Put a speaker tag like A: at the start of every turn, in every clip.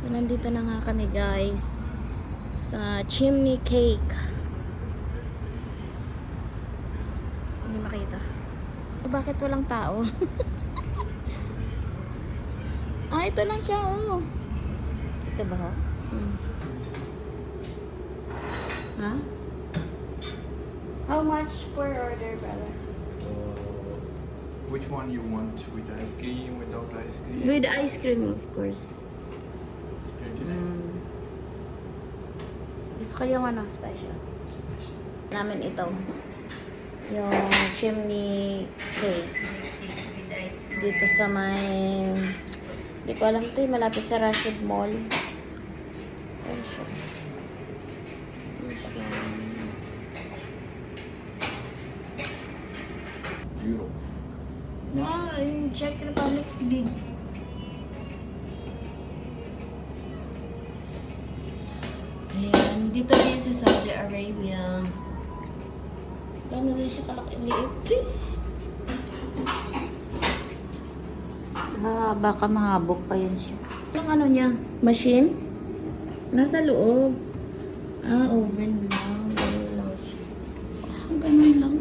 A: So, nandito na nga kami guys sa chimney cake. Hindi makita. Bakit walang tao? Ah, ito lang siya, oh.
B: Ito ba ho?
A: Ha? How much per order, brother?
C: Which one you want? With ice cream, without ice cream?
A: With ice cream, of course.
C: It's 29.
A: Gusto ko yung ano, special. Namin ito. Yung chimney cake. Dito sa may... Hindi ko alam ito, malapit sa Rashid Mall. Ayan siya.
C: Europe.
A: No, in Czech Republic is big. Ayan, dito rin sa Saudi Arabia. Gano'n rin siya kalaki-liit.
B: Baka mahabok pa yun siya.
A: Yung ano niya? Machine? Nasa loob. Ah, oven lang. Ganun lang siya. Ganun lang.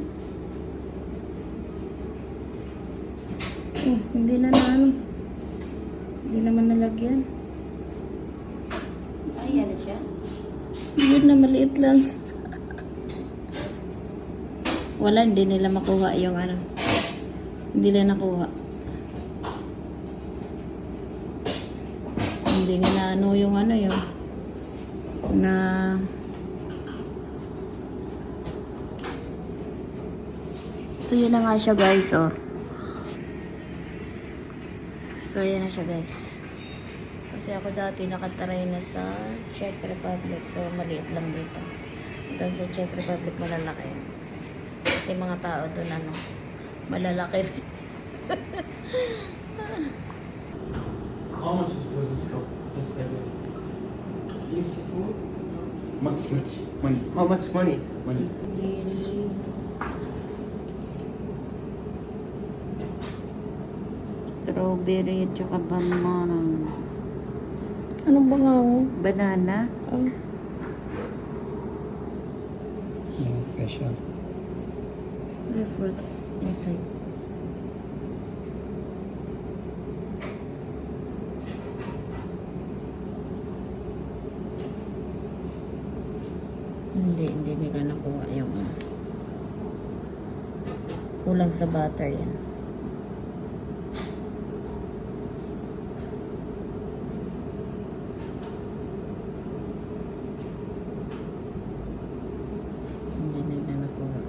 A: Hindi na ano. Hindi naman nalagyan.
B: Ay, ano siya?
A: Yun na maliit lang. Wala, hindi nila makuha yung ano. Hindi nila nakuha. Hindi nila ano yung ano yun. Na... So, yun na nga siya guys, oh. So, yun na siya guys. Kasi ako dati nakataray na sa Czech Republic. So, maliit lang dito. Doon sa Czech Republic, malalaki. Kasi mga tao doon, ano, malalaki rin.
D: How much is for this cup? Just like this. Yes, yes. Much money. How much money? Money.
B: Strawberry at saka banana.
A: Anong bangaw?
B: Banana?
A: Oh.
D: Yeah, special.
A: May fruits inside. Hindi nila nakuha yung kulang sa butter yan. Hindi nila nakuha.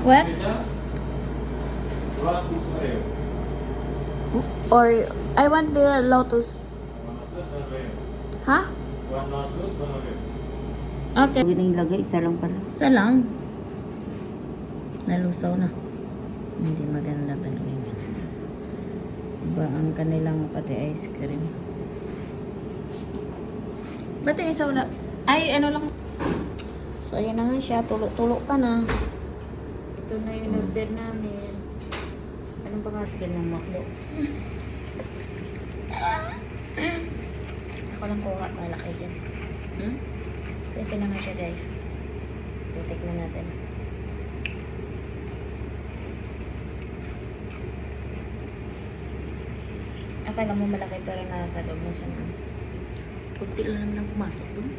A: What? Or I want the lotus. Ha? Okay.
B: Huwag na ilagay, isa lang pala.
A: Isa lang. Nalusaw na. Hindi maganda talaga yun. Iba ang kanilang pati ice cream. Ba't yung isa wala? Ay, ano lang. So, ayun na nga siya. Tulo-tulo ka na.
B: Ito na yung order namin. Anong pangalan ng makdo?
A: Ako lang kuha. Malaki dyan. So, ito na nga siya guys. Titikman natin. Akala mo malaki pero nasa loob mo siya na.
B: Kunti lang nang pumasok doon.